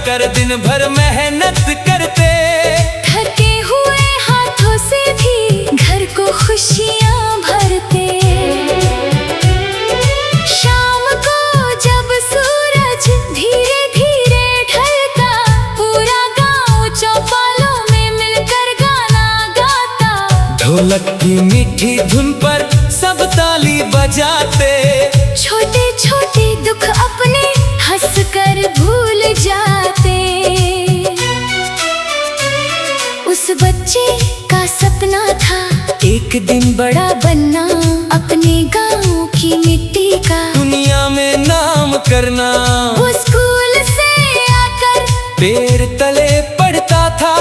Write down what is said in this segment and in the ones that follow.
कर दिन भर मेहनत करते। थके हुए हाथों से भी घर को खुशियां भरते। शाम को जब सूरज धीरे धीरे ढलता, पूरा गांव चौपालों में मिलकर गाना गाता। ढोलक की मीठी धुन पर सब ताली बजाते। छोटे छोटे दुख अपने हंस कर भूल जाते। उस बच्चे का सपना था एक दिन बड़ा बनना, अपने गांव की मिट्टी का दुनिया में नाम करना। वो स्कूल से आकर पेड़ तले पढ़ता था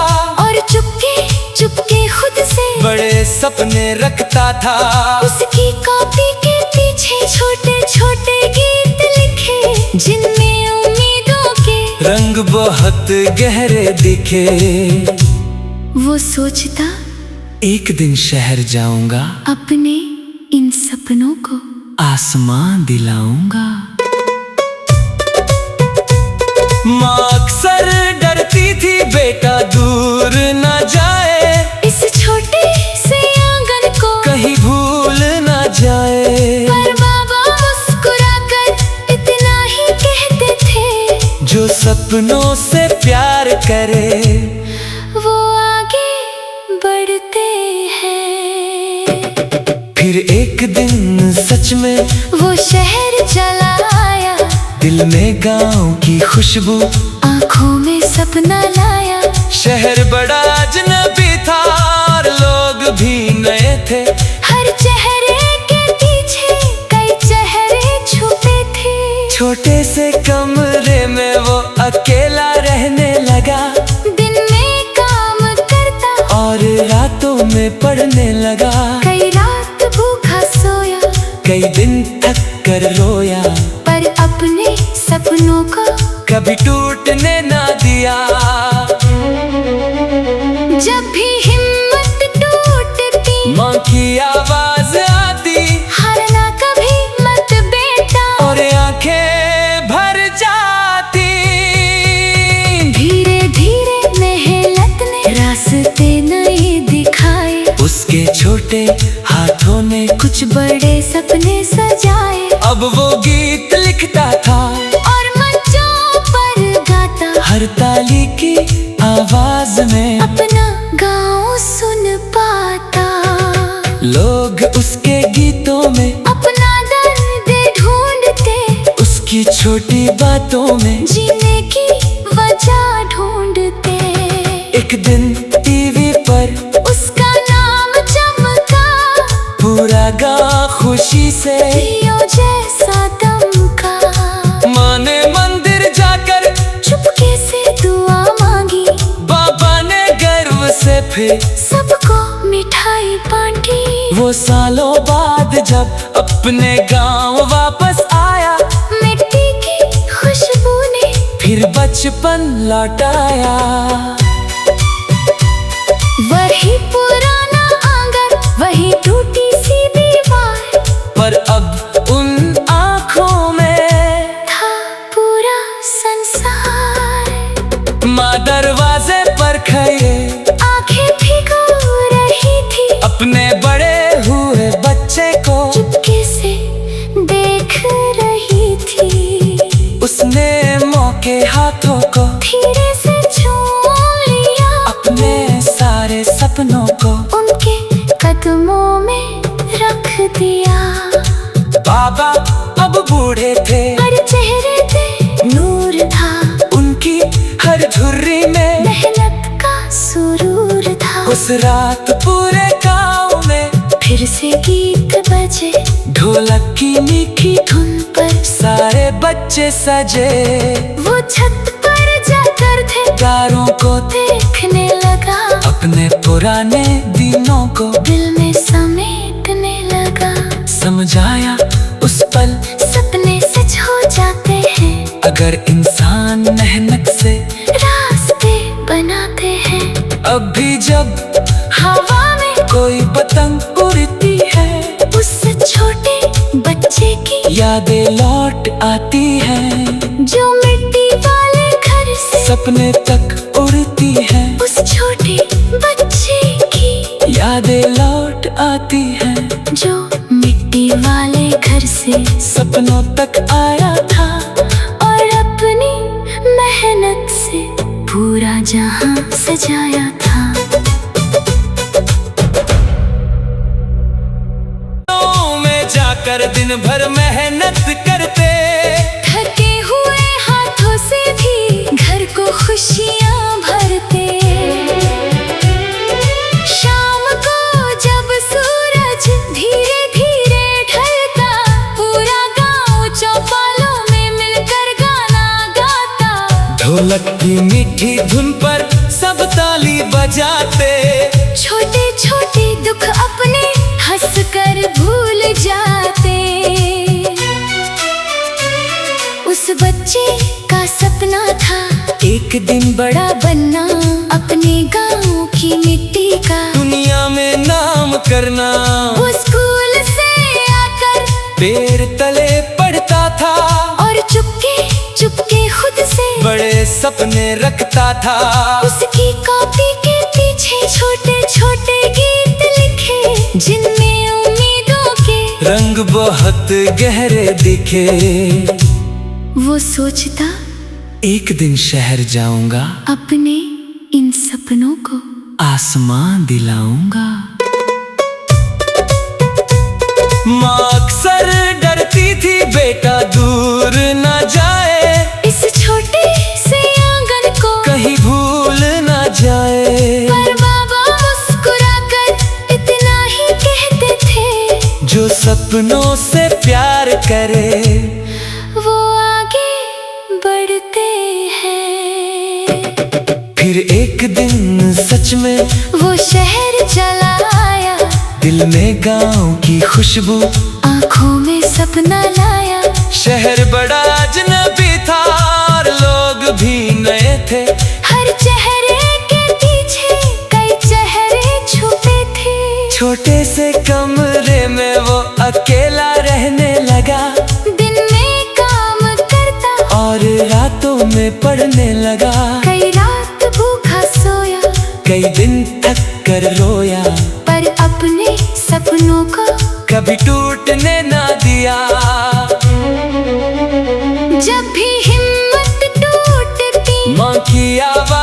और चुपके चुपके खुद से बड़े सपने रखता था। उसकी कॉपी के पीछे छोटे छोटे गीत लिखे, जिनमें उम्मीदों के रंग बहुत गहरे दिखे। वो सोचता एक दिन शहर जाऊंगा, अपने इन सपनों को आसमां दिलाऊंगा। माँ अक्सर डरती थी बेटा दूर न जाए, इस छोटे से आंगन को कहीं भूल न जाए। पर बाबा मुस्कुराकर इतना ही कहते थे, जो सपनों से प्यार करे वो आगे बढ़ते हैं। फिर एक दिन सच में वो शहर चला आया, दिल में गांव की खुशबू, आंखों में सपना लाया। शहर बड़ा अजनबी था और लोग भी नए थे। हर चेहरे के पीछे कई चेहरे छुपे थे। छोटे से कमरे में वो अकेला रहने लगा, दिन में काम करता और रातों में पढ़ने लगा। कई रात भूखा सोया, कई दिन थक कर रोया, पर अपने सपनों को कभी टूटने ना दिया। जब भी हिम्मत टूटती, माँ की आवाज आती, हारना कभी मत बेटा, और आंखें भर जाती। धीरे धीरे मेहनत ने रास्ते नए दिखाए। उसके छोटे हाथों ने कुछ बड़े सपने सजाए। अब वो गीत लिखता था और मंचों पर गाता, हर ताली की आवाज में अपना गाँव सुन पाता। लोग उसके गीतों में अपना दर्द ढूंढते, उसकी छोटी बातों में जीने की वजह ढूंढते। एक दिन टीवी पर उसका नाम चमका, पूरा गाँव खुशी से दियों जैसा दमका। माँ ने मंदिर जाकर चुपके से दुआ मांगी, बाबा ने गर्व से फिर सबको मिठाई बांटी। वो सालों बाद जब अपने गांव वापस आया, मिट्टी की खुशबू ने फिर बचपन लौटाया। वही पुराना आंगन, वही टूटी सी दीवार, पर अब उन आँखों में था पूरा संसार। माँ दरवाजे पर खड़े आंखें भिगो रही थी, अपने बड़े हुए बच्चे को चुपके से देख रही थी। उसने माँ के हाथों को धीरे से छूम लिया, अपने सारे सपनों को उनके कदमों में रख दिया। बाबा अब बूढ़े थे, हर चेहरे पे नूर था, उनकी हर झुर्री में मेहनत का सुरूर था। उस रात पूरे गांव में फिर से गीत बजे, ढोलक की मीठी धुन पर सारे बच्चे सजे। वो छत पर जाकर थे तारों को देखने लगा, अपने पुराने दिनों को दिल में समेटने लगा। समझाया उस पल सपने सच हो जाते हैं, अगर इंसान मेहनत से रास्ते बनाते हैं। अब भी जब हवा में कोई पतंग उड़ती है, उस छोटे बच्चे की यादें लौट आती हैं। जो मिट्टी वाले घर से सपने तक उड़ती हैं, उस छोटे बच्चे की यादें लौट आती हैं, जो मिट्टी वाले घर से सपनों तक आया था। और अपनी मेहनत से पूरा जहां सजाया था। में जाकर दिन भर मेहनत करते, थके हुए हाथों से भी घर को खुशियां भरते। शाम को जब सूरज धीरे धीरे ढलता, पूरा गांव चौपालों में मिलकर गाना गाता। ढोलक की मीठी धुन पर सब ताली बजाते, छोटे छोटे दुख अपने हंस कर भूल जाते। उस बच्चे का सपना था एक दिन बड़ा बनना, अपने गांव की मिट्टी का दुनिया में नाम करना। वो स्कूल से आकर पेड़ तले पढ़ता था, और चुपके चुपके खुद से बड़े सपने रखता था। उसकी कॉपी के पीछे छोटे छोटे गीत लिखे, जिनमें उम्मीदों के रंग बहुत गहरे दिखे। वो सोचता एक दिन शहर जाऊंगा, अपने इन सपनों को आसमां दिलाऊंगा। माँ अक्सर डरती थी बेटा दूर न जाए, इस छोटे से आंगन को कहीं भूल न जाए। पर बाबा मुस्कुराकर इतना ही कहते थे, जो सपनों से प्यार करे वो आगे बढ़ते हैं। फिर एक दिन सच में वो शहर चला आया, दिल में गांव की खुशबू, आंखों में सपना लाया। शहर बड़ा अजनबी था और लोग भी नए थे, हर चेहरे के पीछे कई चेहरे छुपे थे। छोटे से कमरे में वो अकेला रहने लगा, दिन में काम करता और रातों में पढ़ने लगा। कई रात भूखा सोया, कई दिन थक कर रोया, पर अपने सपनों को कभी टूटने ना दिया। जब भी हिम्मत टूटती, माँ की आवाज़